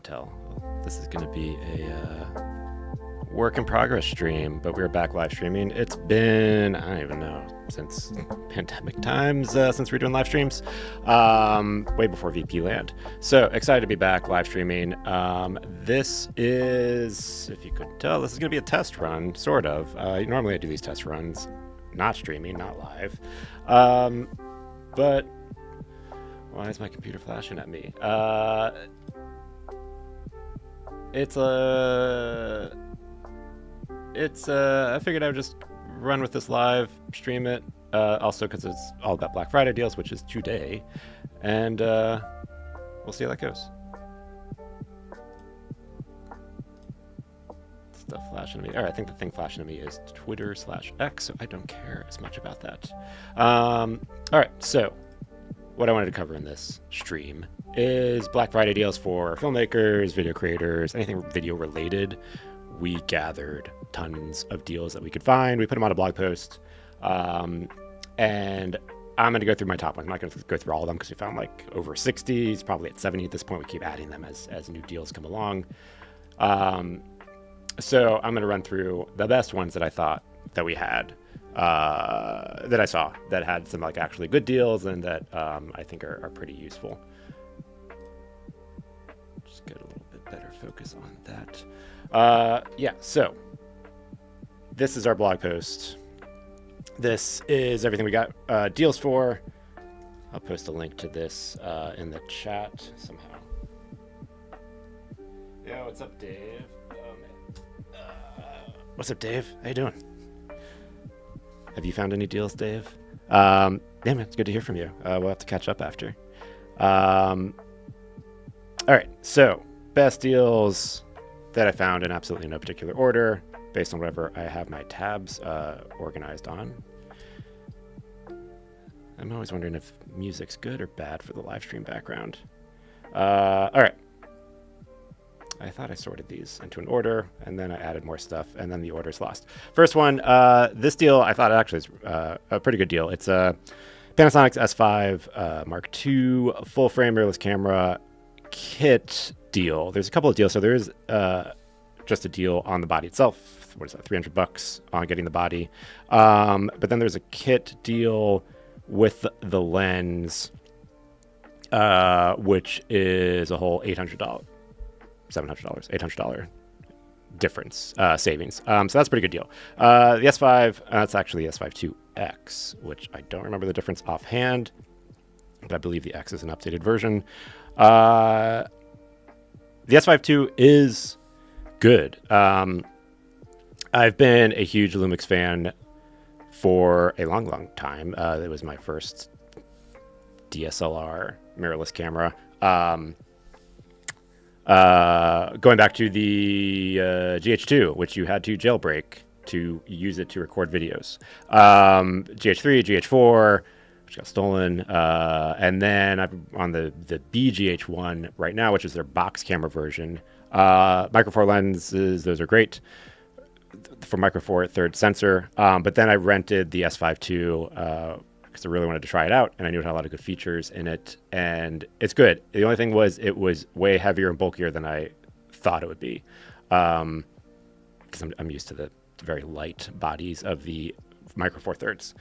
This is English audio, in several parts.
tell. This is going to be a work in progress stream, but we're back live streaming. It's been, I don't even know, since pandemic times, since we're doing live streams, way before VP land. So excited to be back live streaming. This is, if you couldn't tell, this is going to be a test run, sort of. Normally I do these test runs, not streaming, not live. But why is my computer flashing at me? I figured I would just run with this live, stream it. Also because it's all about Black Friday deals, which is today. And we'll see how that goes. Stuff flashing at me. All right, I think the thing flashing at me is Twitter/X, so I don't care as much about that. All right, so what I wanted to cover in this stream is Black Friday deals for filmmakers, video creators, anything video related. We gathered tons of deals that we could find. We put them on a blog post. And I'm going to go through my top ones. I'm not going to go through all of them because we found like over 60. It's probably at 70 at this point. We keep adding them as new deals come along. So I'm going to run through the best ones that I thought that we had, that I saw that had some like actually good deals and that I think are pretty useful. Just get a little bit better focus on that. Yeah, so this is our blog post. This is everything we got deals for. I'll post a link to this in the chat somehow. Yo, what's up, Dave? What's up, Dave? How you doing? Have you found any deals, Dave? Yeah, man, it's good to hear from you. We'll have to catch up after. All right, so best deals that I found in absolutely no particular order, based on whatever I have my tabs organized on. I'm always wondering if music's good or bad for the live stream background. All right. I thought I sorted these into an order, and then I added more stuff, and then the order's lost. First one, this deal, I thought actually is a pretty good deal. It's a Panasonic's S5 Mark II full-frame mirrorless camera kit deal. There's a couple of deals. So there is just a deal on the body itself. What is that, $300 on getting the body. But then there's a kit deal with the lens, which is a whole $800. $700, $800 difference, savings. So that's a pretty good deal. The S5, that's actually the S5 IIX, which I don't remember the difference offhand, but I believe the X is an updated version. The S5 II is good. I've been a huge Lumix fan for a long, long time. It was my first DSLR mirrorless camera. Going back to the GH2, which you had to jailbreak to use it to record videos. GH3, GH4, which got stolen. And then I'm on the BGH1 right now, which is their box camera version. Micro Four lenses, those are great for Micro Four third sensor. But then I rented the S5 II because I really wanted to try it out, and I knew it had a lot of good features in it, and it's good. The only thing was it was way heavier and bulkier than I thought it would be, because I'm used to the very light bodies of the Micro Four Thirds.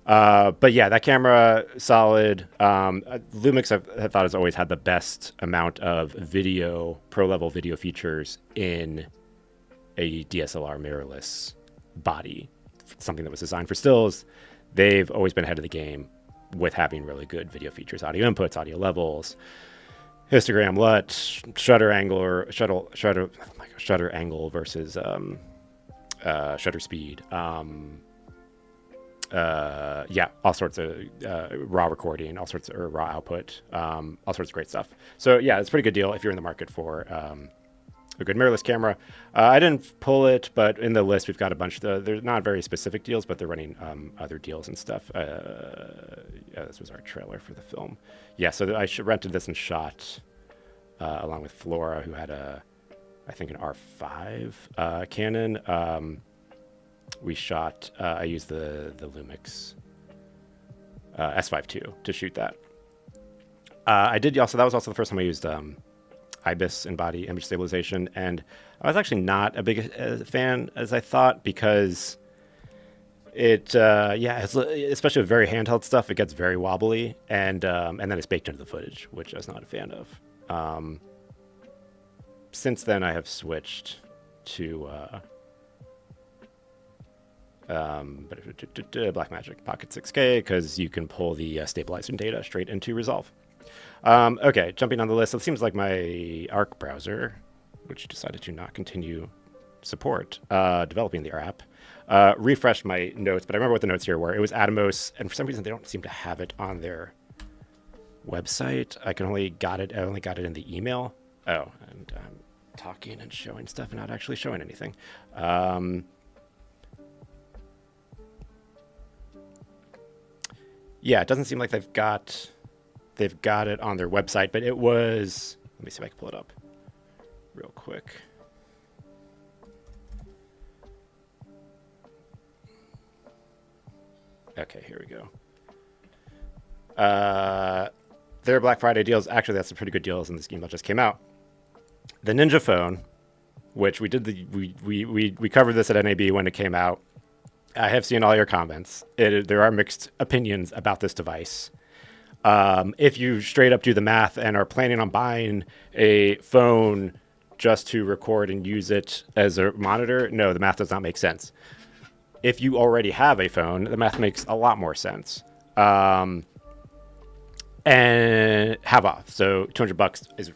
But yeah, that camera, solid. Lumix, I thought, has always had the best amount of video, pro-level video features in a DSLR mirrorless body, something that was designed for stills. They've always been ahead of the game with having really good video features, audio inputs, audio levels, histogram, LUT, shutter angle, or shutter angle versus shutter speed. Yeah, all sorts of raw recording, all sorts of raw output, all sorts of great stuff. So yeah, it's a pretty good deal if you're in the market for a good mirrorless camera. I didn't pull it, but in the list we've got a bunch. They're not very specific deals, but they're running other deals and stuff. Yeah, this was our trailer for the film. Yeah, so I rented this and shot along with Flora, who had I think an R5 Canon. We shot. I used the Lumix S5 II to shoot that. I did also. That was also the first time I used IBIS in body image stabilization, and I was actually not a big fan as I thought, because especially with very handheld stuff, it gets very wobbly, and then it's baked into the footage, which I was not a fan of. Since then, I have switched to Blackmagic Pocket 6K, because you can pull the stabilizing data straight into Resolve. Okay, jumping on the list, it seems like my Arc browser, which decided to not continue support developing the app, refreshed my notes, but I remember what the notes here were. It was Atomos, and for some reason they don't seem to have it on their website. I only got it in the email. Oh, and I'm talking and showing stuff and not actually showing anything. Yeah, it doesn't seem like they've got it on their website, but it was, let me see if I can pull it up real quick. Okay, here we go. Their Black Friday deals, actually that's some pretty good deals in this game that just came out. The Ninja Phone, which we covered this at NAB when it came out. I have seen all your comments. There are mixed opinions about this device. If you straight up do the math and are planning on buying a phone just to record and use it as a monitor, no, the math does not make sense. If you already have a phone, the math makes a lot more sense. And have off. So $200 is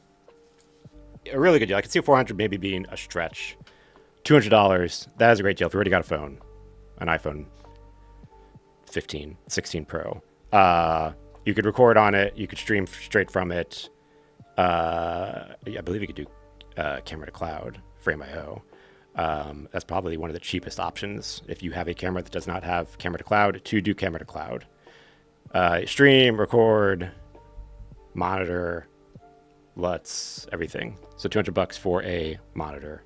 a really good deal. I can see $400 maybe being a stretch. $200, that is a great deal if you already got a phone, an iPhone 15, 16 Pro. You could record on it. You could stream straight from it. I believe you could do camera to cloud, Frame.io. That's probably one of the cheapest options if you have a camera that does not have camera to cloud, to do camera to cloud. Stream, record, monitor, LUTs, everything. So $200 for a monitor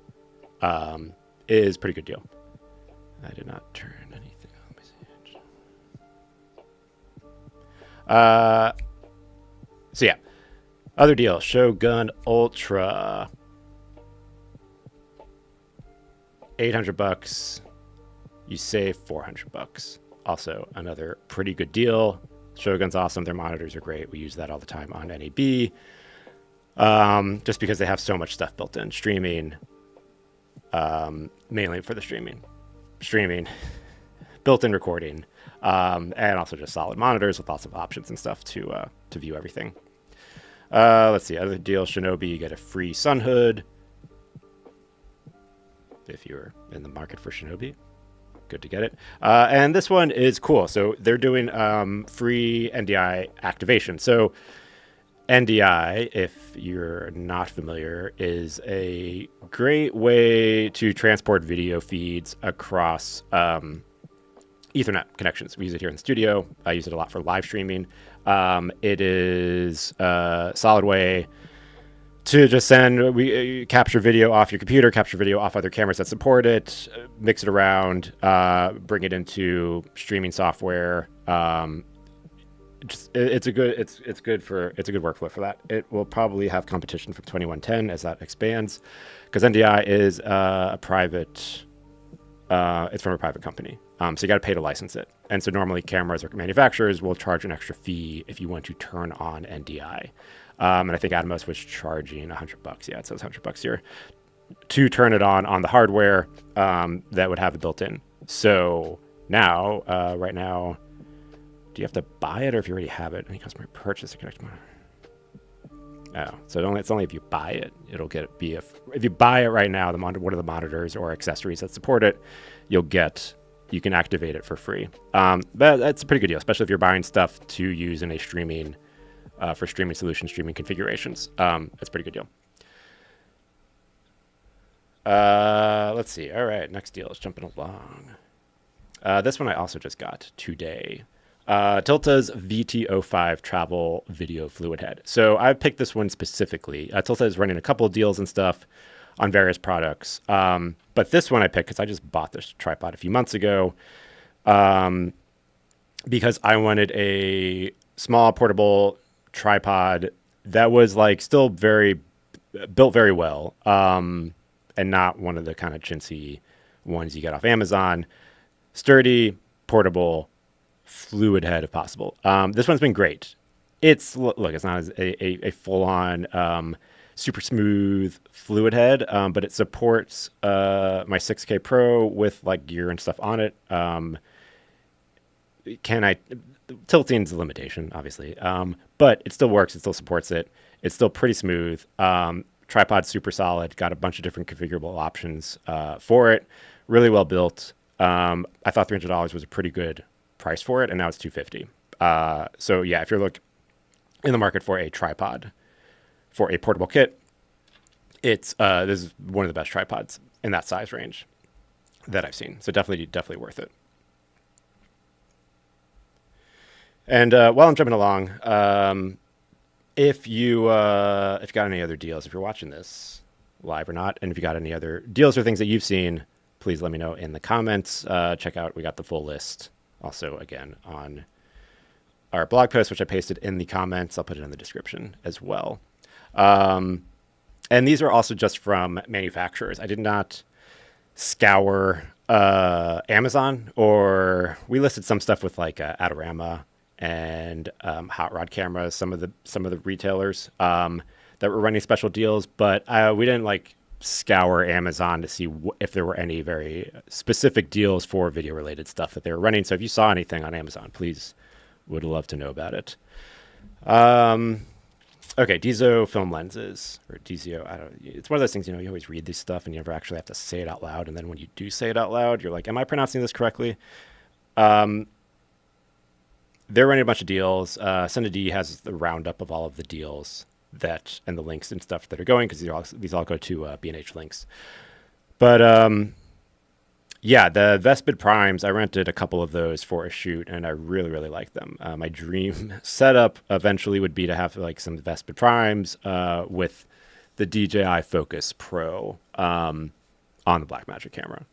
is a pretty good deal. I did not turn anything on. Let me see. So yeah, other deal, Shogun Ultra, $800. You save $400. Also another pretty good deal. Shogun's awesome. Their monitors are great. We use that all the time on NAB. Just because they have so much stuff built in. Streaming, mainly for the streaming, built-in recording, and also just solid monitors with lots of options and stuff to view everything. Let's see, other deal, Shinobi, you get a free sun hood. If you're in the market for Shinobi, good to get it. And this one is cool. So they're doing free NDI activation. So NDI, if you're not familiar, is a great way to transport video feeds across Ethernet connections. We use it here in the studio. I use it a lot for live streaming. It is a solid way to just capture video off your computer, capture video off other cameras that support it, mix it around, bring it into streaming software. It's a good workflow for that. It will probably have competition from 2110 as that expands, because NDI is a private. It's from a private company, so you got to pay to license it. And so normally cameras or manufacturers will charge an extra fee if you want to turn on NDI. And I think Atomos was charging $100. Yeah, it says $100 here to turn it on the hardware that would have it built in. So now, right now, do you have to buy it, or if you already have it, any customer purchase a connected monitor? Oh, so it's only if you buy it, if you buy it right now, one of the monitors or accessories that support it, you can activate it for free. But that's a pretty good deal, especially if you're buying stuff to use in a streaming, for streaming solutions, streaming configurations. That's a pretty good deal. Let's see. All right, next deal is jumping along. This one I also just got today. Tilta's VT05 travel video fluid head. So I picked this one specifically. Tilta is running a couple of deals and stuff on various products. But this one I picked because I just bought this tripod a few months ago, because I wanted a small portable tripod that was like still very built very well, and not one of the kind of chintzy ones you get off Amazon. Sturdy, portable, fluid head if possible. This one's been great. Look, it's not a full on super smooth fluid head, but it supports my 6K Pro with like gear and stuff on it. Can I tilting's a limitation, obviously, but it still works. It still supports it. It's still pretty smooth. Tripod super solid. Got a bunch of different configurable options for it. Really well built. I thought $300 was a pretty good price for it, and now it's $250. So yeah, if you're in the market for a tripod for a portable kit, this is one of the best tripods in that size range that I've seen. So definitely worth it. And while I'm jumping along, if you got any other deals, if you're watching this live or not, and if you got any other deals or things that you've seen, please let me know in the comments. Check out, we got the full list also again on our blog post, which I pasted in the comments. I'll put it in the description as well. And these are also just from manufacturers. I did not scour Amazon, or we listed some stuff with like Adorama and Hot Rod Cameras, some of the retailers that were running special deals, but we didn't like scour Amazon to see if there were any very specific deals for video related stuff that they were running. So if you saw anything on Amazon, please, would love to know about it. Okay, Dezo film lenses, or Dezo. It's one of those things, you always read this stuff and you never actually have to say it out loud. And then when you do say it out loud, you're like, am I pronouncing this correctly? They're running a bunch of deals. Cindy has the roundup of all of the deals and the links and stuff that are going, because these all go to B&H links. But yeah, the Vespid Primes, I rented a couple of those for a shoot, and I really like them. My dream setup eventually would be to have like some Vespid Primes with the DJI Focus Pro on the Blackmagic camera.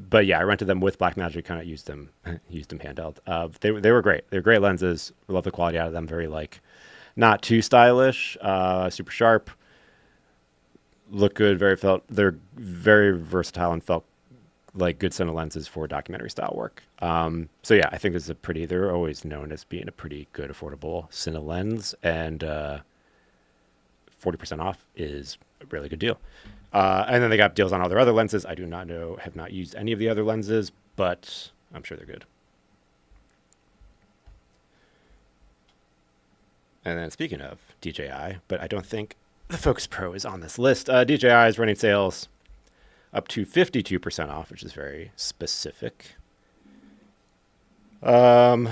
But yeah, I rented them with Blackmagic, kind of used them handheld. They were great. They're great lenses. I love the quality out of them. Very like not too stylish, super sharp. Look good. They're very versatile and felt like good center lenses for documentary style work. So yeah, I think this is they're always known as being a pretty good, affordable cine lens, and 40% off is a really good deal. And then they got deals on all their other lenses. I do not know, have not used any of the other lenses, but I'm sure they're good. And then speaking of DJI, but I don't think the Focus Pro is on this list. DJI is running sales up to 52% off, which is very specific. All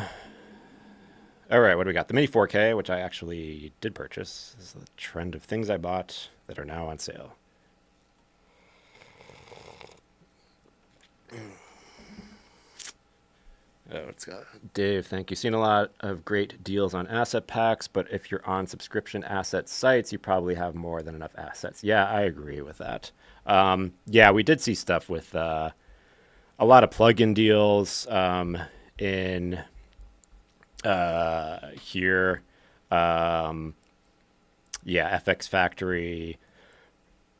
right, what do we got? The Mini 4K, which I actually did purchase. This is the trend of things I bought that are now on sale. Oh, it's got Dave, thank you. Seen a lot of great deals on asset packs, but if you're on subscription asset sites, you probably have more than enough assets. Yeah, I agree with that. Yeah, we did see stuff with a lot of plug-in deals in here. Yeah, FX Factory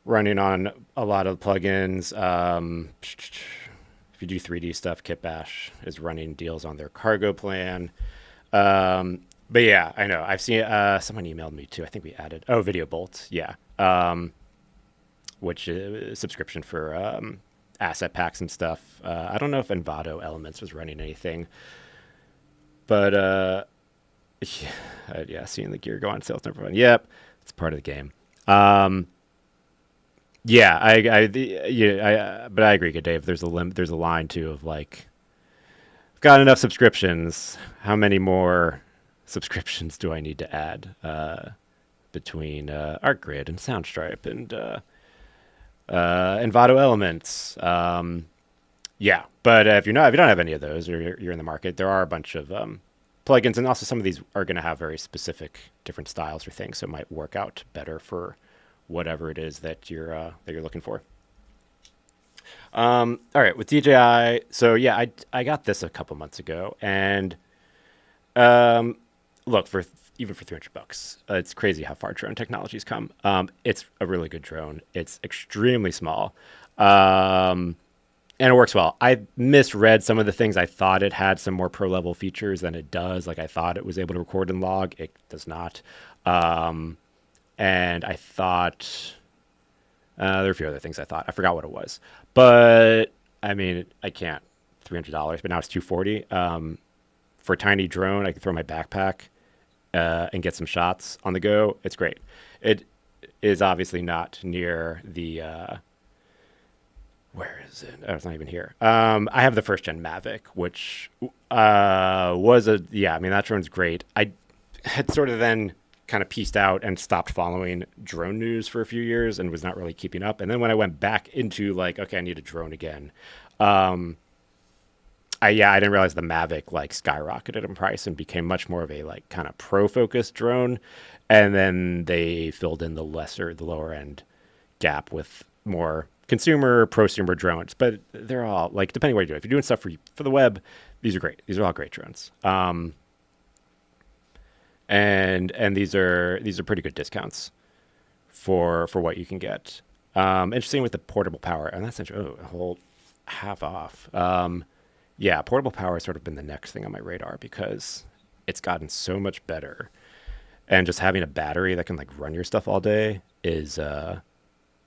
running on a lot of plugins. If you do 3D stuff, Kitbash is running deals on their cargo plan. But yeah, I know. I've seen someone emailed me too. I think we added Video Bolt. Yeah. Which is a subscription for asset packs and stuff. I don't know if Envato Elements was running anything. But yeah, seeing the gear go on sale number one. Yep, it's part of the game. Yeah, but I agree, good Dave. There's a line too of like, I've got enough subscriptions. How many more subscriptions do I need to add between ArtGrid and Soundstripe and Envato Elements? Yeah, but if you don't have any of those, or you're in the market, there are a bunch of plugins, and also some of these are going to have very specific different styles or things, so it might work out better for whatever it is that you're looking for. All right, with DJI, so yeah, I got this a couple months ago, and look for even for $300, it's crazy how far drone technology's come. It's a really good drone. It's extremely small, um, and it works well. I misread some of the things. I thought it had some more pro level features than it does. Like I thought it was able to record and log. It does not. Um, and I thought there were a few other things I thought. I forgot what it was, but I mean, I can't. $300, but now it's 240. For a tiny drone, I can throw my backpack and get some shots on the go. It's great. It is obviously not near the where is it? Oh, it's not even here. I have the first gen Mavic, which was a yeah. I mean that drone's great. I had sort of then kind of pieced out and stopped following drone news for a few years and was not really keeping up. And then when I went back into like, okay, I need a drone again. Um, I didn't realize the Mavic like skyrocketed in price and became much more of a like kind of pro focused drone, and then they filled in the lower end gap with more consumer prosumer drones. But they're all like depending what you're doing. If you're doing stuff for the web, these are great. These are all great drones. And these are pretty good discounts for what you can get. Interesting with the portable power, and that's a whole half off. Yeah, portable power has sort of been the next thing on my radar because it's gotten so much better. And just having a battery that can like run your stuff all day is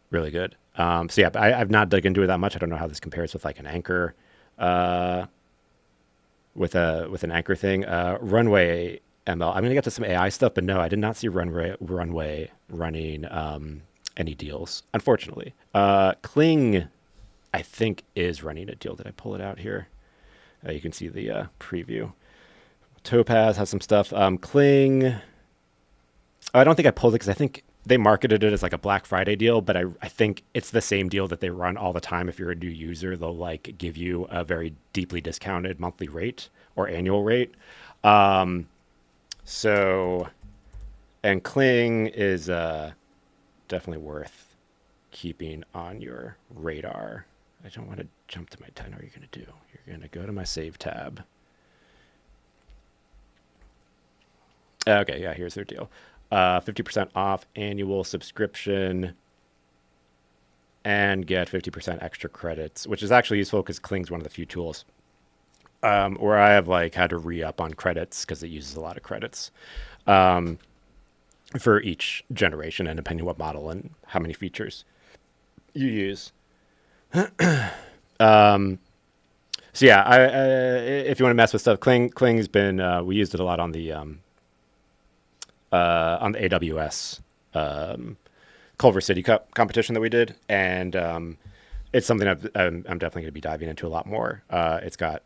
really good. So yeah, I've not dug into it that much. I don't know how this compares with like an anchor, uh, with an anchor thing. Runway ML. I'm gonna get to some AI stuff, but no, I did not see runway running any deals, unfortunately. Kling, I think, is running a deal. Did I pull it out here? You can see the preview. Topaz has some stuff. Kling, I don't think I pulled it because I think they marketed it as like a Black Friday deal, but I think it's the same deal that they run all the time. If you're a new user, they'll like give you a very deeply discounted monthly rate or annual rate. Um, so, and Kling is definitely worth keeping on your radar. I don't want to jump to my 10. What are you going to do? You're going to go to my save tab. Okay, yeah, here's their deal. 50% off annual subscription and get 50% extra credits, which is actually useful because Kling's one of the few tools where I have like had to re-up on credits because it uses a lot of credits um, for each generation and depending what model and how many features you use. Um, so yeah, if you want to mess with stuff, Kling's been we used it a lot on the AWS um, Culver City Cup competition that we did, and it's something I'm definitely going to be diving into a lot more. It's got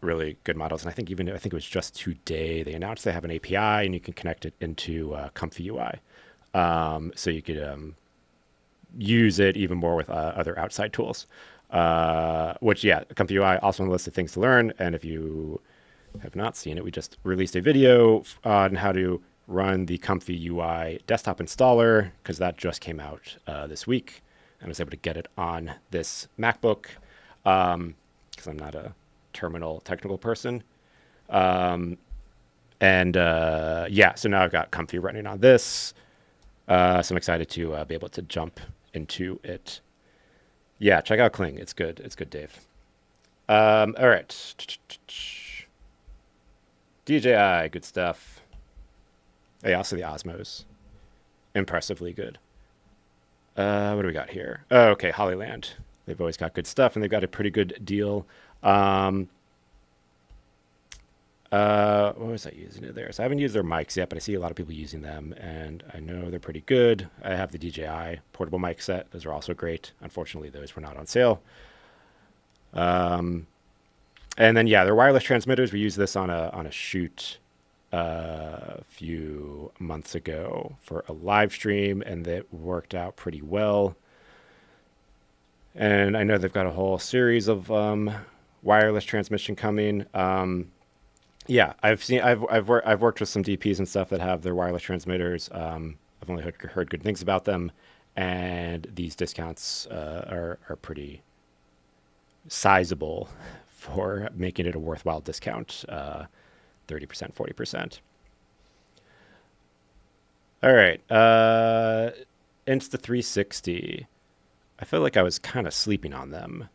really good models, and I think it was just today they announced they have an API and you can connect it into Comfy UI, so you could use it even more with other outside tools. Which yeah, Comfy UI also on the list of things to learn. And if you have not seen it, we just released a video on how to run the Comfy UI desktop installer because that just came out this week, and I was able to get it on this MacBook because I'm not a terminal technical person. Um, and yeah, so now I've got Comfy running on this. So I'm excited to be able to jump into it. Yeah, check out Kling. It's good. It's good, Dave. All right. DJI, good stuff. Hey, also the Osmos, impressively good. What do we got here? Oh, okay, Hollyland. They've always got good stuff, and they've got a pretty good deal. Um, what was I using it there? So I haven't used their mics yet, but I see a lot of people using them, and I know they're pretty good. I have the DJI portable mic set. Those are also great. Unfortunately, those were not on sale. Um, and then yeah, their wireless transmitters. We used this on a shoot a few months ago for a live stream, and it worked out pretty well. And I know they've got a whole series of wireless transmission coming. Yeah, I've worked with some DPs and stuff that have their wireless transmitters. I've only heard good things about them, and these discounts are pretty sizable for making it a worthwhile discount. 30%, 40%. All right. Insta360. I feel like I was kind of sleeping on them.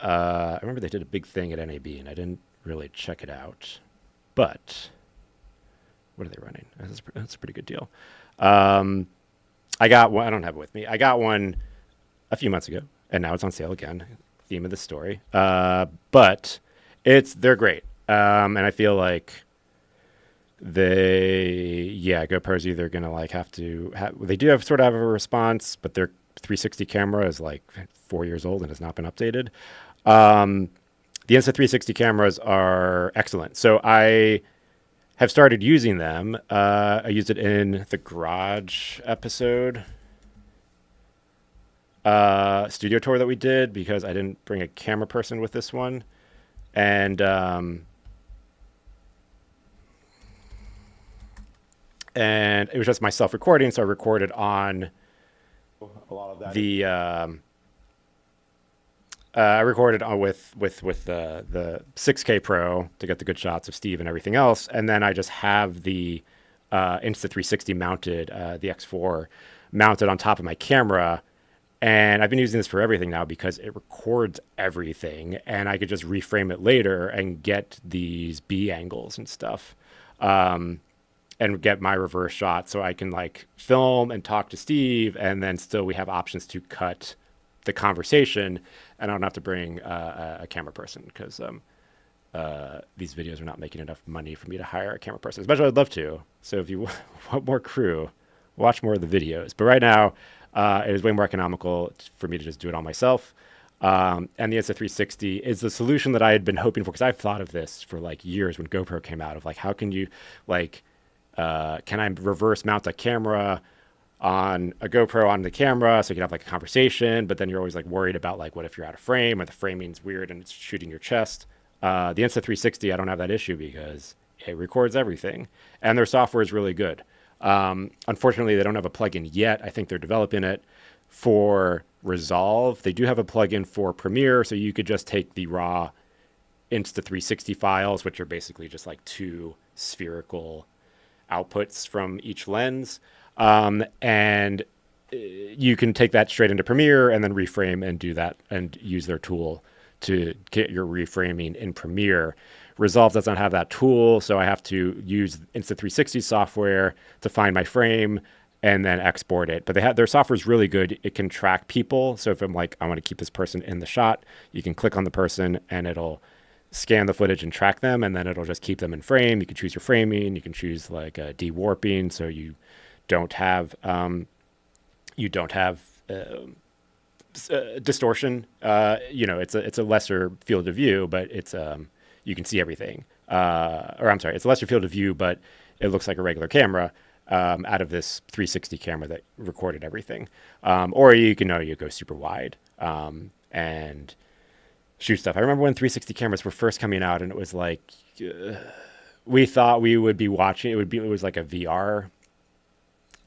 I remember they did a big thing at NAB, and I didn't really check it out. But what are they running? That's a pretty good deal. Um, I got one. I don't have it with me. I got one a few months ago, and now it's on sale again. Theme of the story. But they're great. And I feel like GoPro's either gonna like have to they do have sort of have a response, but their 360 camera is like 4 years old and has not been updated. The Insta360 cameras are excellent. So I have started using them. I used it in the garage episode studio tour that we did because I didn't bring a camera person with this one. And it was just myself recording, so I recorded on A lot of that. I recorded on with the 6K Pro to get the good shots of Steve and everything else, and then I just have the Insta360 mounted, the X4 mounted on top of my camera, and I've been using this for everything now because it records everything, and I could just reframe it later and get these B angles and stuff. And get my reverse shot so I can like film and talk to Steve, and then still we have options to cut the conversation, and I don't have to bring a camera person because these videos are not making enough money for me to hire a camera person. As much as I'd love to. So if you want more crew, watch more of the videos. But right now, it is way more economical for me to just do it all myself. And the Insta360 is the solution that I had been hoping for because I've thought of this for like years when GoPro came out of like, how can you like, can I reverse mount a camera on a GoPro on the camera so you can have like a conversation, but then you're always like worried about like, what if you're out of frame or the framing's weird and it's shooting your chest? The Insta360, I don't have that issue because it records everything and their software is really good. Unfortunately, they don't have a plugin yet. I think they're developing it for Resolve. They do have a plugin for Premiere, so you could just take the raw Insta360 files, which are basically just like two spherical outputs from each lens. And you can take that straight into Premiere and then reframe and do that and use their tool to get your reframing in Premiere. Resolve doesn't have that tool, so I have to use Insta360 software to find my frame and then export it. But their software is really good. It can track people. So if I'm like, I want to keep this person in the shot, you can click on the person and it'll scan the footage and track them, and then it'll just keep them in frame. You can choose your framing. You can choose like de-warping, so you don't have distortion. It's a lesser field of view, but it's you can see everything. It's a lesser field of view, but it looks like a regular camera out of this 360 camera that recorded everything. Or you go super wide and shoot stuff. I remember when 360 cameras were first coming out, and it was like we thought we would be watching. It was like a VR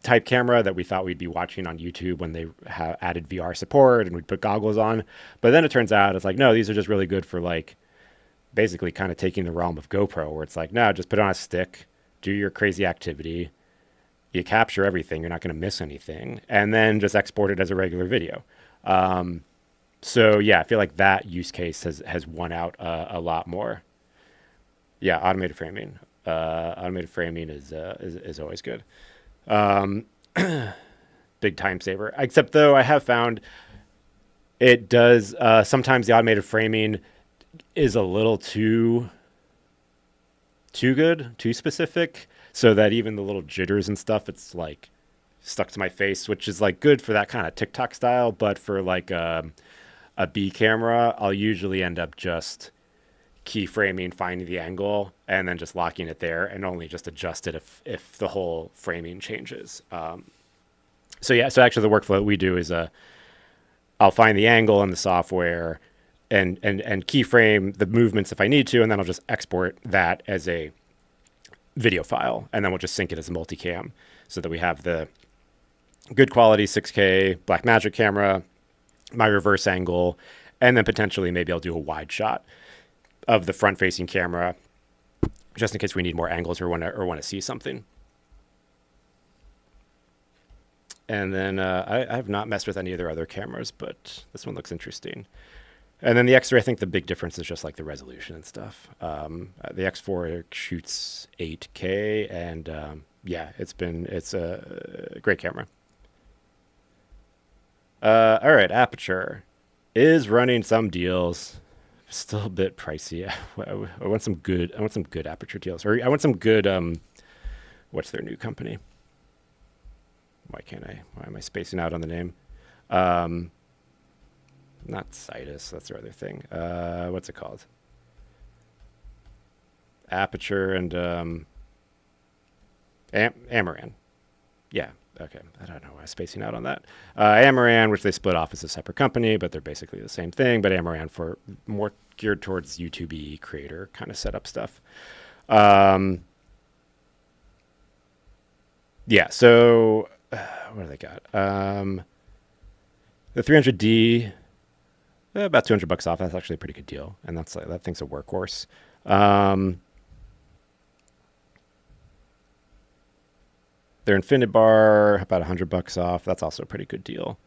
type camera that we thought we'd be watching on YouTube when they added VR support, and we'd put goggles on. But then it turns out it's like, no, these are just really good for like basically kind of taking the realm of GoPro, where it's like, no, just put it on a stick, do your crazy activity, you capture everything, you're not going to miss anything, and then just export it as a regular video. So yeah, I feel like that use case has won out a lot more. Yeah, automated framing. Automated framing is always good. Big time saver. Except though, I have found it does sometimes the automated framing is a little too good, too specific, so that even the little jitters and stuff, it's like stuck to my face, which is like good for that kind of TikTok style, but for like a B camera, I'll usually end up just keyframing, finding the angle, and then just locking it there, and only just adjust it if the whole framing changes. So actually the workflow that we do is I'll find the angle in the software and keyframe the movements if I need to, and then I'll just export that as a video file, and then we'll just sync it as a multicam so that we have the good quality 6K Blackmagic camera, my reverse angle, and then potentially maybe I'll do a wide shot of the front-facing camera just in case we need more angles or want to see something. And then I have not messed with any of their other cameras, but this one looks interesting. And then the X3, I think the big difference is just like the resolution and stuff. The X4 shoots 8K, and yeah, it's a great camera. All right, Aperture is running some deals. Still a bit pricey. I want some good. I want some good Aperture deals, or I want some good. What's their new company? Why can't I? Why am I spacing out on the name? Um, Not Citus. That's their other thing. What's it called? Aperture and Amaran. Yeah. Okay. I don't know why I'm spacing out on that. Amaran, which they split off as a separate company, but they're basically the same thing. But Amaran for more geared towards YouTube creator kind of setup stuff. Yeah. So what do they got? The 300D, about $200 off. That's actually a pretty good deal, and that's like, that thing's a workhorse. Their Infinibar, about $100 off. That's also a pretty good deal.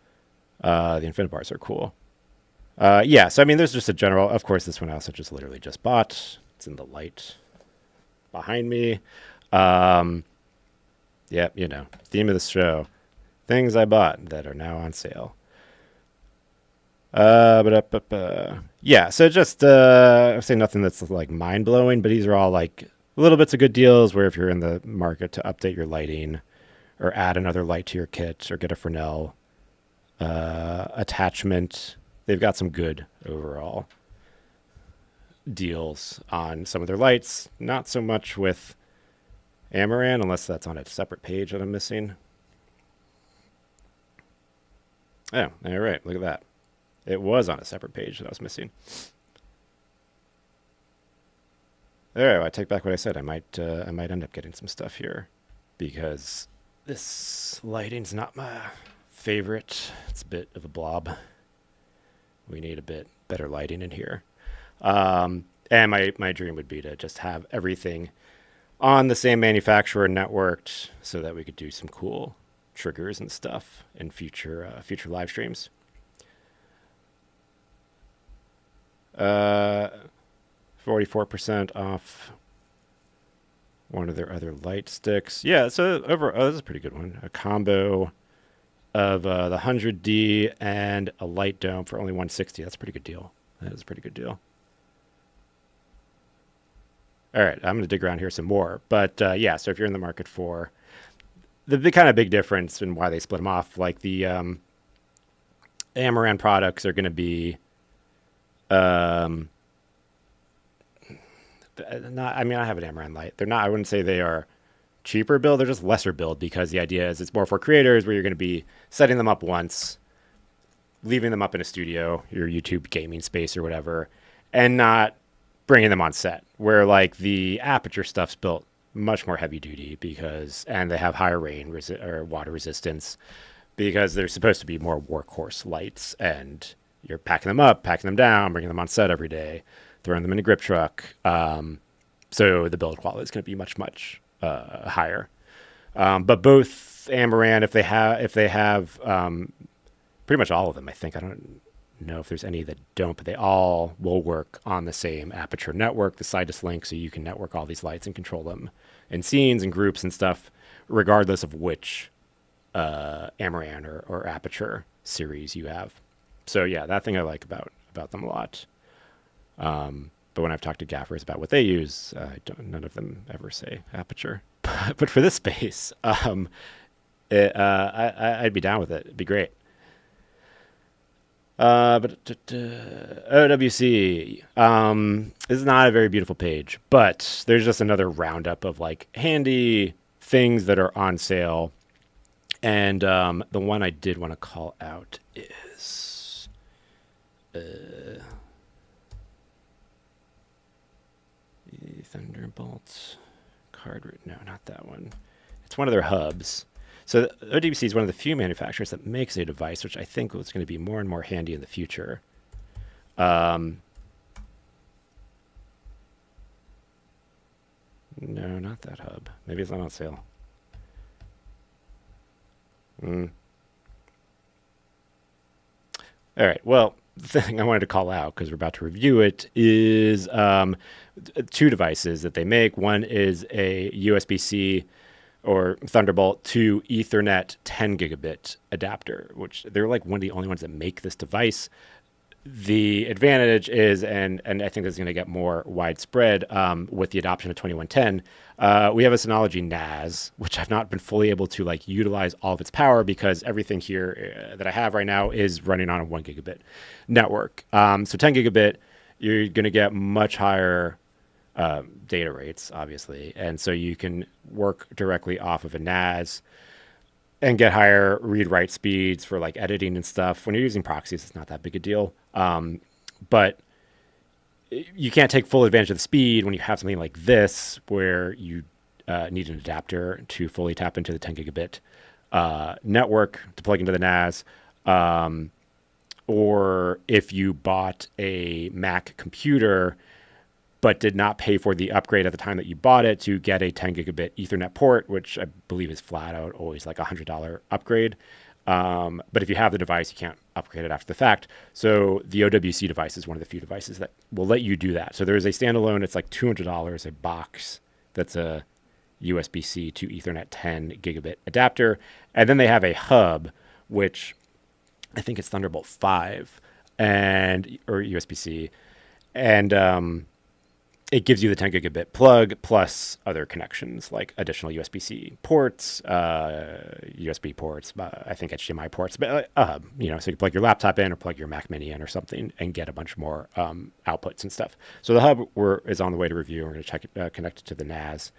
The Infinibars are cool. Yeah, so I mean, there's just a general. Of course, this one I also just literally just bought. It's in the light behind me. Yeah, you know, theme of the show: things I bought that are now on sale. Yeah, so just I say nothing that's like mind blowing, but these are all like little bits of good deals where if you're in the market to update your lighting or add another light to your kit or get a Fresnel attachment, they've got some good overall deals on some of their lights. Not so much with Amaran, unless that's on a separate page that I'm missing. Oh, all right, look at that. It was on a separate page that I was missing. All right, well, I take back what I said. I might end up getting some stuff here because this lighting's not my favorite. It's a bit of a blob. We need a bit better lighting in here. And my dream would be to just have everything on the same manufacturer networked so that we could do some cool triggers and stuff in future live streams. 44% off one of their other light sticks. Yeah, so this is a pretty good one. A combo of the 100D and a light dome for only 160. That's a pretty good deal. That is a pretty good deal. All right, I'm going to dig around here some more. But yeah, so if you're in the market for the kind of big difference in why they split them off, like the Amaran products are going to be not, I mean, I have an Amaran light. They're not, I wouldn't say they are cheaper build. They're just lesser build because the idea is it's more for creators where you're going to be setting them up once, leaving them up in a studio, your YouTube gaming space or whatever, and not bringing them on set. Where like the Aperture stuff's built much more heavy duty and they have higher rain or water resistance because they're supposed to be more workhorse lights, and you're packing them up, packing them down, bringing them on set every day, throwing them in a grip truck. So the build quality is going to be much higher. But both Amaran, if they have pretty much all of them, I think. I don't know if there's any that don't, but they all will work on the same Aperture network, the Citus link, so you can network all these lights and control them in scenes and groups and stuff, regardless of which Amaran or Aperture series you have. So yeah, that thing I like about them a lot. But when I've talked to gaffers about what they use, none of them ever say Aperture. But for this space, I'd be down with it. It'd be great. But OWC is not a very beautiful page, but there's just another roundup of like handy things that are on sale. And the one I did want to call out is Thunderbolt card. No, not that one. It's one of their hubs. So OWC is one of the few manufacturers that makes a device, which I think is going to be more and more handy in the future. No, not that hub. Maybe it's not on sale. All right. Well, the thing I wanted to call out because we're about to review it is two devices that they make. One is a USB-C or Thunderbolt to Ethernet 10 gigabit adapter, which they're like one of the only ones that make this device. The advantage is, and I think this is going to get more widespread with the adoption of 2110. We have a Synology NAS, which I've not been fully able to like utilize all of its power because everything here that I have right now is running on a 1 gigabit network. So 10 gigabit, you're going to get much higher data rates, obviously, and so you can work directly off of a NAS and get higher read write speeds for like editing and stuff. When you're using proxies, it's not that big a deal. But you can't take full advantage of the speed when you have something like this, where you need an adapter to fully tap into the 10 gigabit network to plug into the NAS. Or if you bought a Mac computer but did not pay for the upgrade at the time that you bought it to get a 10 gigabit Ethernet port, which I believe is flat out always like a $100 upgrade. But if you have the device, you can't upgrade it after the fact. So the OWC device is one of the few devices that will let you do that. So there's a standalone, it's like $200 a box that's a USB-C to Ethernet 10 gigabit adapter. And then they have a hub, which I think it's Thunderbolt 5 or USB-C. And it gives you the 10 gigabit plug plus other connections like additional USB-C ports, USB ports, I think HDMI ports, but so you can plug your laptop in or plug your Mac Mini in or something and get a bunch more outputs and stuff. So the hub is on the way to review. We're going to check it, connect it to the NAS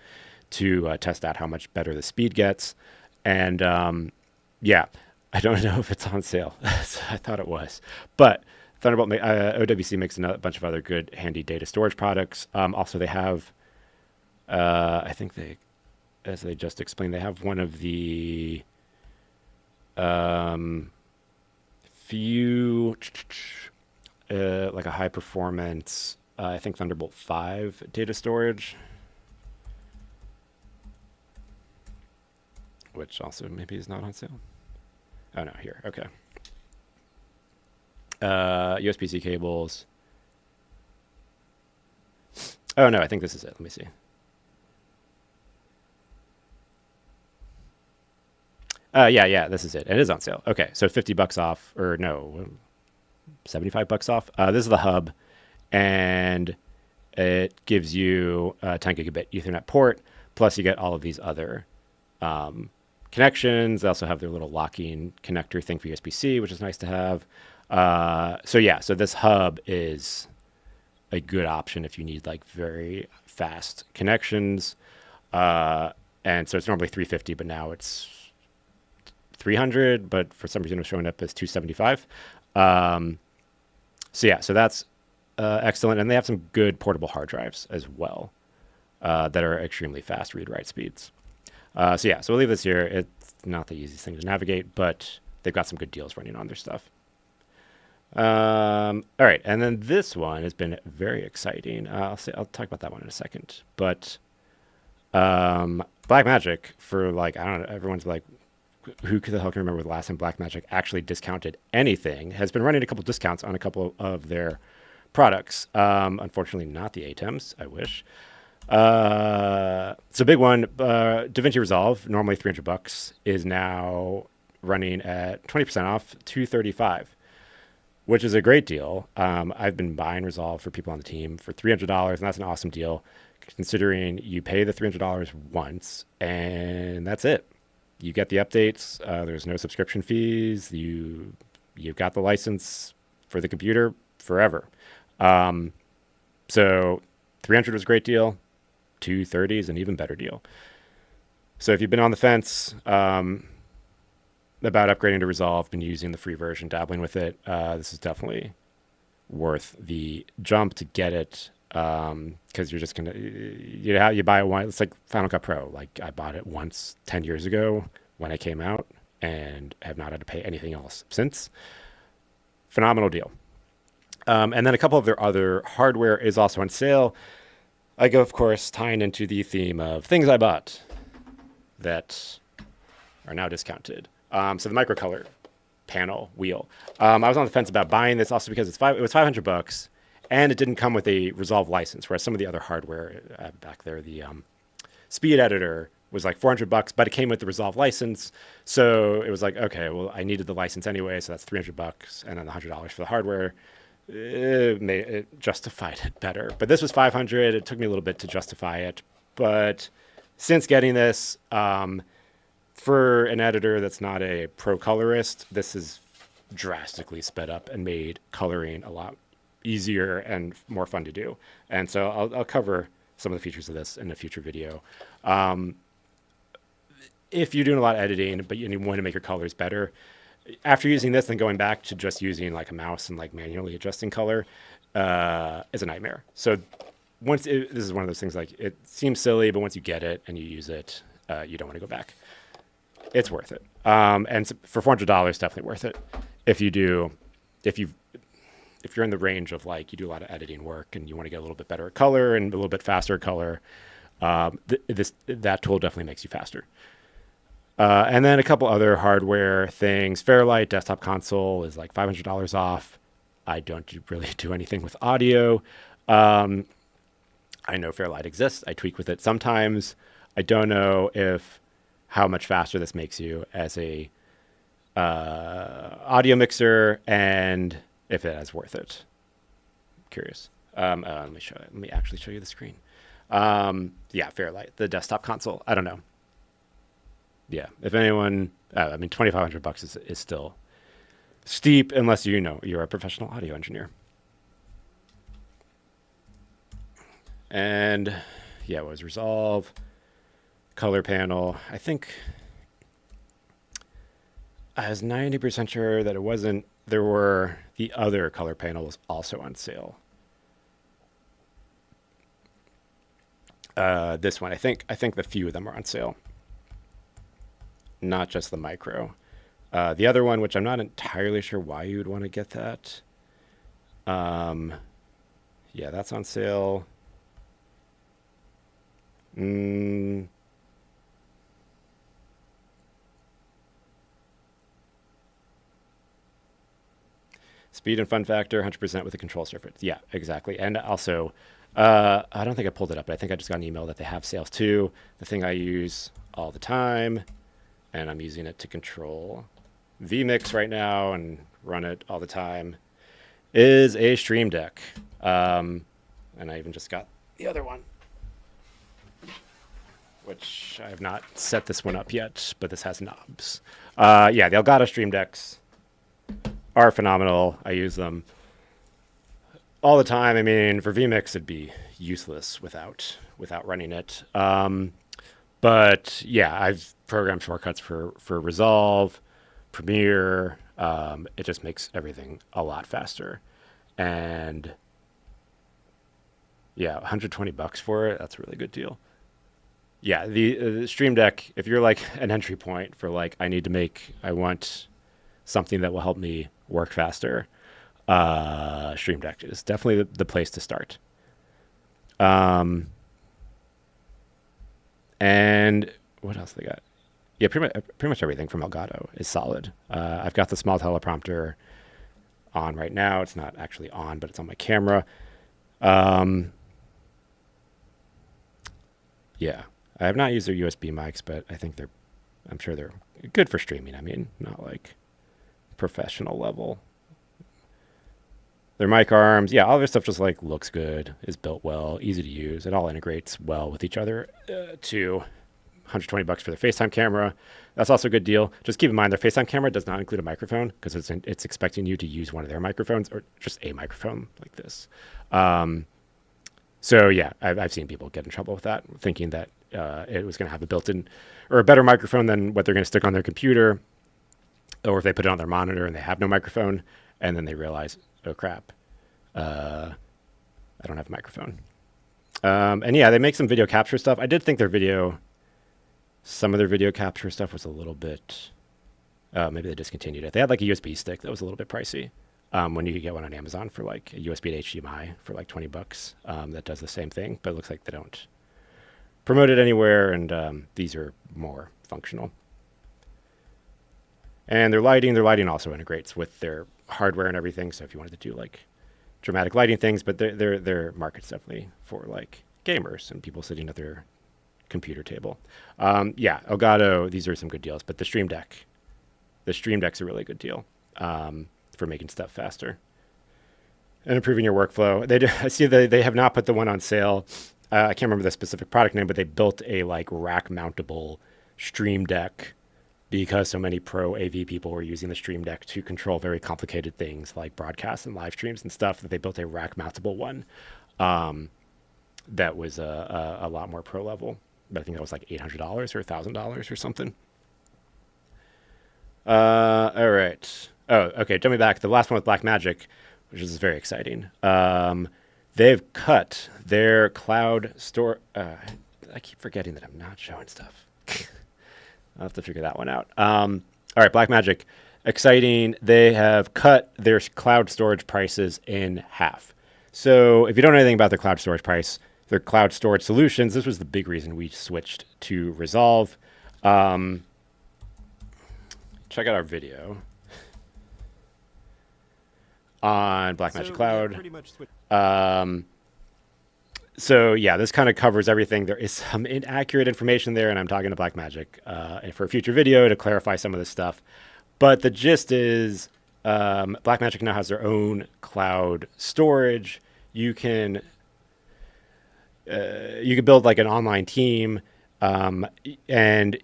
to test out how much better the speed gets. And yeah, I don't know if it's on sale. I thought it was, but Thunderbolt, OWC makes a bunch of other good, handy data storage products. Also, they have, I think as they just explained, they have one of the few, like a high performance, I think Thunderbolt 5 data storage, which also maybe is not on sale. Oh, no, here. Okay. USB-C cables. Oh no, I think this is it. Let me see. Yeah, this is it. It is on sale. Okay, so $50 off, or no, $75 off. This is the hub, and it gives you a 10 gigabit Ethernet port. Plus, you get all of these other connections. They also have their little locking connector thing for USB-C, which is nice to have. So this hub is a good option if you need like very fast connections. And so it's normally $350, but now it's $300, but for some reason it's showing up as $275. So that's excellent. And they have some good portable hard drives as well that are extremely fast read write speeds. So we'll leave this here. It's not the easiest thing to navigate, but they've got some good deals running on their stuff. All right, and then this one has been very exciting. I'll talk about that one in a second. But Blackmagic, for like, I don't know, everyone's like, who the hell can remember the last time Blackmagic actually discounted anything? Has been running a couple discounts on a couple of their products. Unfortunately, not the ATEMs. I wish. So big one, DaVinci Resolve, normally $300, is now running at 20% off, $235. Which is a great deal. I've been buying Resolve for people on the team for $300, and that's an awesome deal, considering you pay the $300 once, and that's it. You get the updates. There's no subscription fees. You've got the license for the computer forever. So $300 was a great deal. $230 is an even better deal. So if you've been on the fence about upgrading to Resolve, been using the free version, dabbling with it, this is definitely worth the jump to get it, because you're just gonna, you buy it once. It's like Final Cut Pro. Like, I bought it once 10 years ago when it came out and have not had to pay anything else since. Phenomenal deal. And then a couple of their other hardware is also on sale. I go, of course, tying into the theme of things I bought that are now discounted. So the Microcolor panel wheel. I was on the fence about buying this also because it was $500, and it didn't come with a Resolve license, whereas some of the other hardware back there, the Speed Editor was like $400, but it came with the Resolve license. So it was like, okay, well, I needed the license anyway, so that's $300, and then $100 for the hardware. It justified it better. But this was $500. It took me a little bit to justify it. But since getting this, for an editor that's not a pro colorist, this is drastically sped up and made coloring a lot easier and more fun to do. And so I'll cover some of the features of this in a future video. If you're doing a lot of editing, but you want to make your colors better, after using this and going back to just using like a mouse and like manually adjusting color is a nightmare. So this is one of those things, like, it seems silly, but once you get it and you use it, you don't want to go back. It's worth it. And for $400, definitely worth it. If you're in the range of like, you do a lot of editing work and you want to get a little bit better at color and a little bit faster color, that tool definitely makes you faster. And then a couple other hardware things. Fairlight desktop console is like $500 off. I don't really do anything with audio. I know Fairlight exists. I tweak with it sometimes. I don't know how much faster this makes you as a audio mixer, and if it is worth it. I'm curious. Let me actually show you the screen. Yeah, Fairlight, the desktop console. I don't know. Yeah, if anyone, $2,500 is still steep unless you're a professional audio engineer. And yeah, it was Resolve color panel. I think I was 90% sure that it wasn't. The other color panel was also on sale. This one, I think the few of them are on sale. Not just the micro. The other one, which I'm not entirely sure why you would want to get that. Yeah, that's on sale. Speed and fun factor, 100% with a control surface. Yeah, exactly. And also, I don't think I pulled it up, but I think I just got an email that they have sales too. The thing I use all the time, and I'm using it to control vMix right now and run it all the time, is a Stream Deck. And I even just got the other one, which I have not set this one up yet, but this has knobs. Yeah, the Elgato Stream Decks are phenomenal. I use them all the time. I mean, for vMix, it'd be useless without running it. But yeah, I've programmed shortcuts for Resolve, Premiere. It just makes everything a lot faster. And yeah, $120 for it. That's a really good deal. Yeah, the Stream Deck, if you're like an entry point for like, I want something that will help me work faster, Stream Deck is definitely the place to start. And what else they got? Yeah, pretty much everything from Elgato is solid. I've got the small teleprompter on right now. It's not actually on, but it's on my camera. Yeah, I have not used their USB mics, but I'm sure they're good for streaming. I mean, not like professional level. Their mic arms, yeah, all their stuff just like looks good, is built well, easy to use. It all integrates well with each other too. $120 for their FaceTime camera. That's also a good deal. Just keep in mind, their FaceTime camera does not include a microphone because it's expecting you to use one of their microphones or just a microphone like this. So yeah, I've seen people get in trouble with that, thinking that it was going to have a built-in or a better microphone than what they're going to stick on their computer, or if they put it on their monitor and they have no microphone, and then they realize, oh crap, I don't have a microphone. And yeah, they make some video capture stuff. I did think some of their video capture stuff was a little bit, maybe they discontinued it. They had like a USB stick that was a little bit pricey. When you could get one on Amazon for like a USB to HDMI for like $20, that does the same thing, but it looks like they don't promote it anywhere, and these are more functional. And their lighting also integrates with their hardware and everything. So if you wanted to do like dramatic lighting things, but their market's definitely for like gamers and people sitting at their computer table. Yeah, Elgato, these are some good deals, but the Stream Deck's a really good deal for making stuff faster and improving your workflow. I see they have not put the one on sale. I can't remember the specific product name, but they built a like rack mountable Stream Deck because so many pro AV people were using the Stream Deck to control very complicated things like broadcasts and live streams and stuff, that they built a rack mountable one that was a lot more pro level. But I think that was like $800 or $1,000 or something. All right. Oh, okay. Jumping back, the last one with Blackmagic, which is very exciting. They've cut their cloud store. I keep forgetting that I'm not showing stuff. I'll have to figure that one out. All right, Blackmagic, exciting. They have cut their cloud storage prices in half. So if you don't know anything about their cloud storage price, their cloud storage solutions, this was the big reason we switched to Resolve. Check out our video on Blackmagic Cloud. Pretty much So yeah, this kind of covers everything. There is some inaccurate information there, and I'm talking to Blackmagic for a future video to clarify some of this stuff. But the gist is Blackmagic now has their own cloud storage. You can build like an online team, and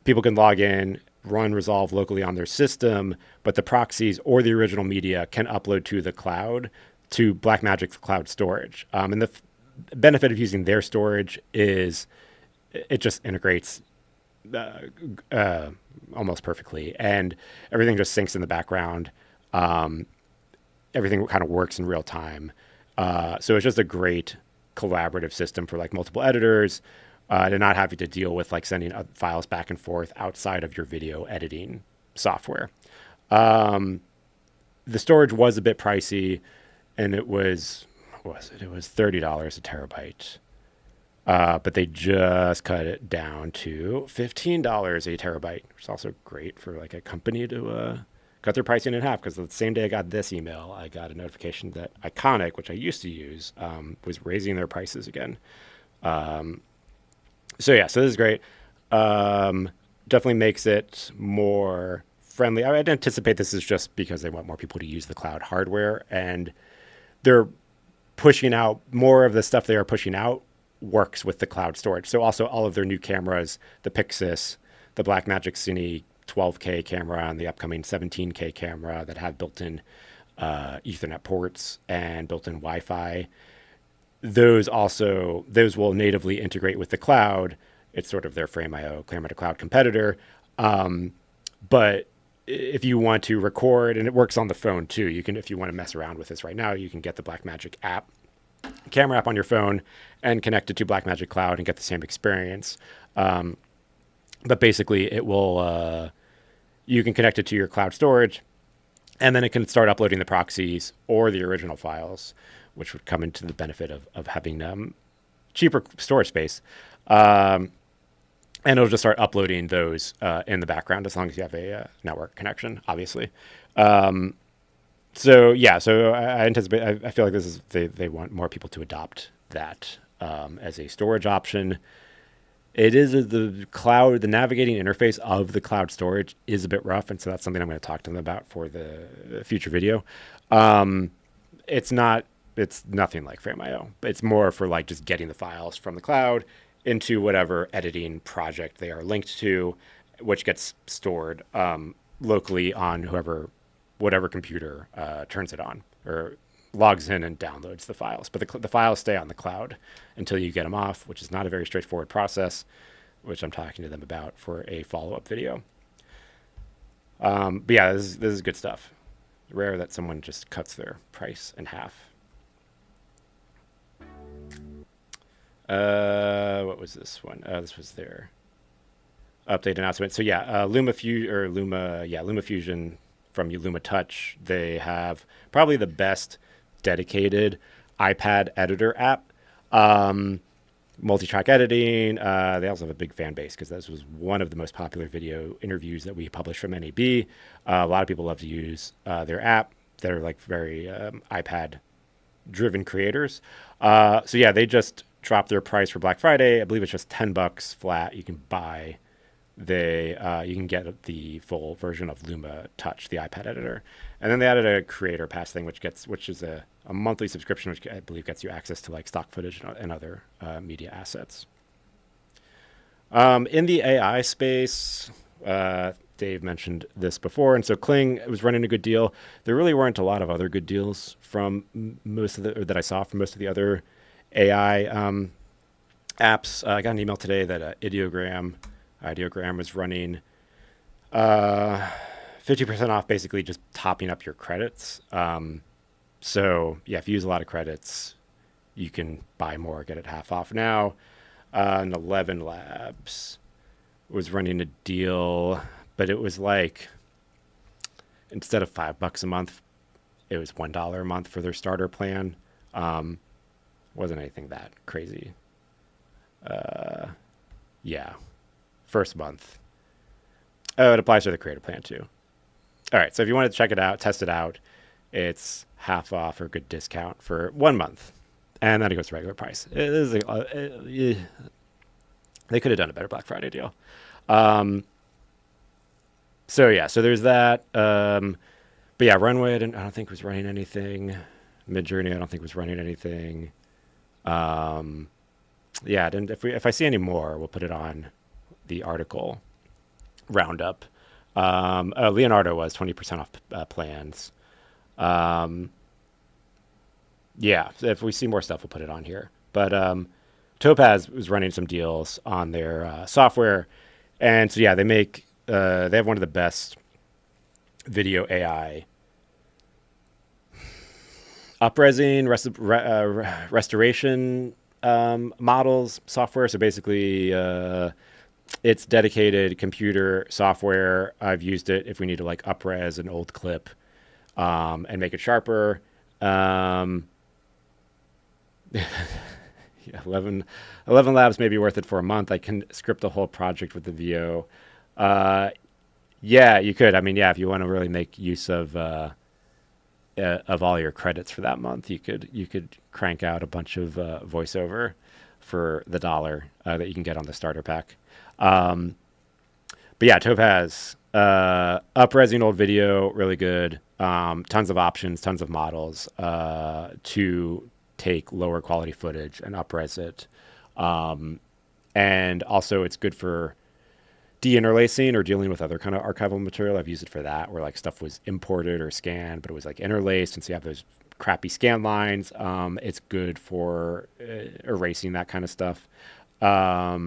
people can log in, run Resolve locally on their system, but the proxies or the original media can upload to the cloud, to Blackmagic's cloud storage. And the benefit of using their storage is it just integrates almost perfectly, and everything just syncs in the background. Everything kind of works in real time. So it's just a great collaborative system for like multiple editors, to not having to deal with like sending files back and forth outside of your video editing software. The storage was a bit pricey, and it was $30 a terabyte. But they just cut it down to $15 a terabyte, which is also great for like a company to cut their pricing in half. Because the same day I got this email, I got a notification that Iconic, which I used to use, was raising their prices again. So this is great. Definitely makes it more friendly. I'd anticipate this is just because they want more people to use the cloud hardware, and they're pushing out more of the stuff they are pushing out works with the cloud storage. So also all of their new cameras, the Pixis, the Blackmagic Cine 12K camera, and the upcoming 17K camera that have built-in Ethernet ports and built-in Wi-Fi. Those will natively integrate with the cloud. It's sort of their Frame.io Camera to Cloud competitor. But if you want to record, and it works on the phone too, you can, if you want to mess around with this right now, you can get the Blackmagic app, camera app on your phone, and connect it to Blackmagic Cloud and get the same experience. But basically, it will you can connect it to your cloud storage, and then it can start uploading the proxies or the original files, which would come into the benefit of having cheaper storage space. And it'll just start uploading those in the background as long as you have a network connection, obviously. So I anticipate, I feel like this is, they want more people to adopt that as a storage option. It is the cloud, the navigating interface of the cloud storage is a bit rough. And so that's something I'm going to talk to them about for the future video. It's nothing like Frame.io, but it's more for like just getting the files from the cloud into whatever editing project they are linked to, which gets stored locally on whatever computer turns it on or logs in and downloads the files. But the files stay on the cloud until you get them off, which is not a very straightforward process, which I'm talking to them about for a follow-up video. But yeah, this is good stuff. Rare that someone just cuts their price in half. What was this one? This was their update announcement. So yeah, Luma Fusion from Luma Touch. They have probably the best dedicated iPad editor app. multi-track editing. They also have a big fan base because this was one of the most popular video interviews that we published from NAB. A lot of people love to use their app. They're like very iPad-driven creators. So yeah, they just dropped their price for Black Friday. I believe it's just $10 flat. You can buy you can get the full version of Luma Touch, the iPad editor, and then they added a creator pass thing, which is a monthly subscription, which I believe gets you access to like stock footage and other media assets. In the AI space, Dave mentioned this before, and so Kling was running a good deal. There really weren't a lot of other good deals from that I saw from most of the other AI apps. I got an email today that Ideogram was running 50% off, basically just topping up your credits. So yeah, if you use a lot of credits, you can buy more, get it half off now. And 11 Labs was running a deal, but it was like, instead of $5 a month, it was $1 a month for their starter plan. Wasn't anything that crazy. Yeah. First month. Oh, it applies to the creator plan too. All right. So if you want to check it out, test it out, it's half off or good discount for 1 month. And then it goes to regular price. It is they could have done a better Black Friday deal. So yeah, so there's that. But yeah, Runway, I don't think was running anything. Midjourney, I don't think was running anything. Yeah, if I see any more, we'll put it on the article roundup. Leonardo was 20% off plans. Yeah, so if we see more stuff, we'll put it on here. But Topaz was running some deals on their software, and so yeah, they have one of the best video AI upresing restoration models software. So basically, it's dedicated computer software. I've used it if we need to like upres an old clip and make it sharper. Yeah, 11 Labs may be worth it for a month. I can script the whole project with the VO. Yeah, you could. I mean, yeah, if you want to really make use of all your credits for that month, you could crank out a bunch of voiceover for the $1 that you can get on the starter pack. But yeah, Topaz, upresing old video, really good. Tons of options, tons of models to take lower quality footage and upres it. And also it's good for deinterlacing or dealing with other kind of archival material. I've used it for that, where like stuff was imported or scanned, but it was like interlaced. And so you have those crappy scan lines. It's good for erasing that kind of stuff. Yeah,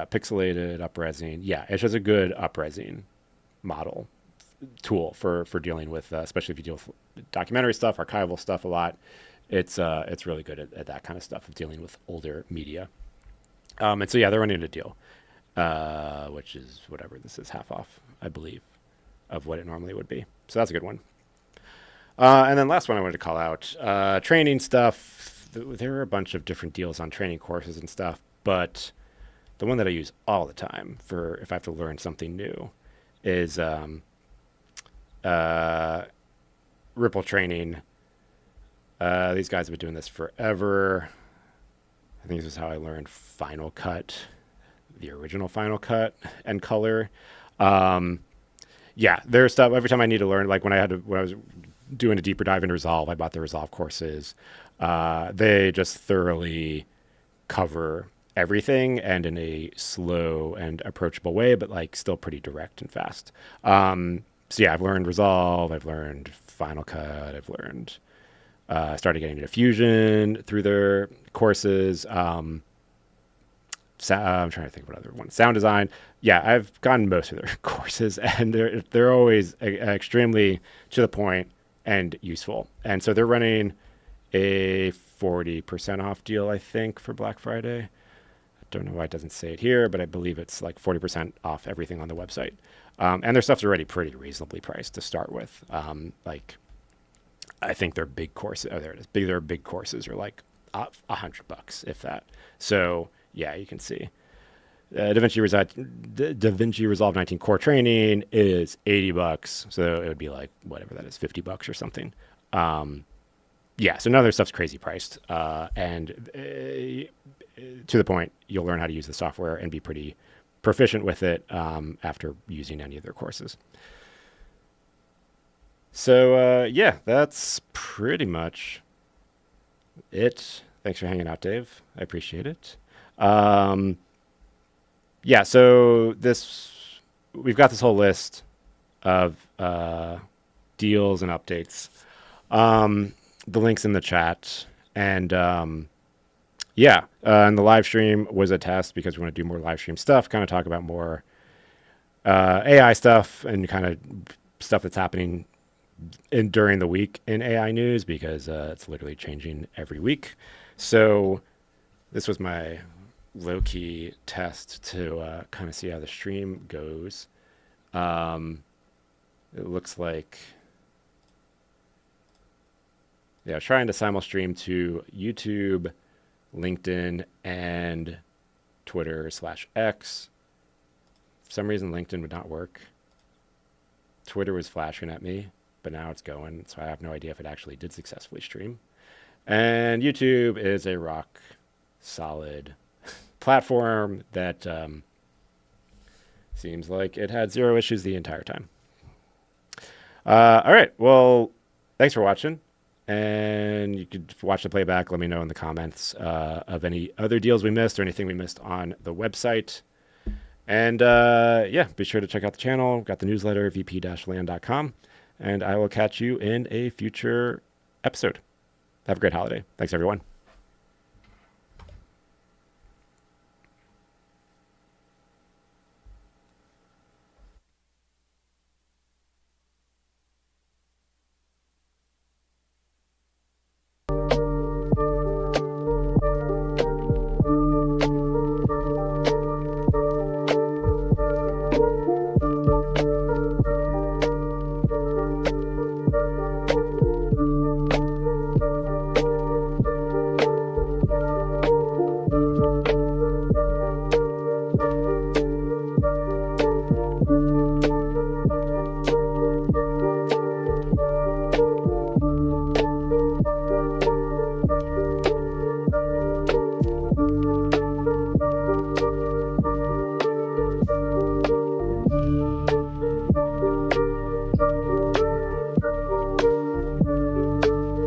pixelated upresing. Yeah, it's just a good upresing model tool for dealing with, especially if you deal with documentary stuff, archival stuff a lot. It's really good at that kind of stuff of dealing with older media. And so yeah, they're running a deal, which is whatever this is, half off, I believe, of what it normally would be. So that's a good one. And then last one I wanted to call out, training stuff. There are a bunch of different deals on training courses and stuff, but the one that I use all the time for if I have to learn something new is Ripple Training. These guys have been doing this forever. I think this is how I learned Final Cut, the original Final Cut, and Color. Yeah, there's stuff every time I need to learn. Like when I was doing a deeper dive into Resolve, I bought the Resolve courses. They just thoroughly cover everything, and in a slow and approachable way, but like still pretty direct and fast. So yeah, I've learned Resolve, I've learned Final Cut, I've learned started getting into Fusion through their courses. I'm trying to think of what other one. Sound design. Yeah, I've gotten most of their courses, and they're always extremely to the point and useful. And so they're running a 40% off deal, I think, for Black Friday. I don't know why it doesn't say it here, but I believe it's like 40% off everything on the website. And their stuff's already pretty reasonably priced to start with. Like I think their big courses. Oh, there it is. Their big courses are like $100, if that. So yeah, you can see. DaVinci Resolve 19 Core Training is $80, so it would be like whatever that is, $50 or something. Yeah, so none of their stuff's crazy priced, and to the point, you'll learn how to use the software and be pretty proficient with it after using any of their courses. So yeah, that's pretty much it. Thanks for hanging out, Dave. I appreciate it. Um, yeah, so this we've got this whole list of deals and updates. The links in the chat, and yeah, and the live stream was a test because we want to do more live stream stuff, kind of talk about more AI stuff and kind of stuff that's happening during the week in AI news because it's literally changing every week. So this was my low-key test to kind of see how the stream goes. It looks like, yeah, trying to simul stream to YouTube, LinkedIn, and Twitter/X. For some reason, LinkedIn would not work. Twitter was flashing at me, but now it's going, so I have no idea if it actually did successfully stream. And YouTube is a rock solid platform that seems like it had zero issues the entire time. All right, well, thanks for watching. And you could watch the playback. Let me know in the comments of any other deals we missed or anything we missed on the website. And yeah, be sure to check out the channel. Got the newsletter, vp-land.com. And I will catch you in a future episode. Have a great holiday. Thanks, everyone.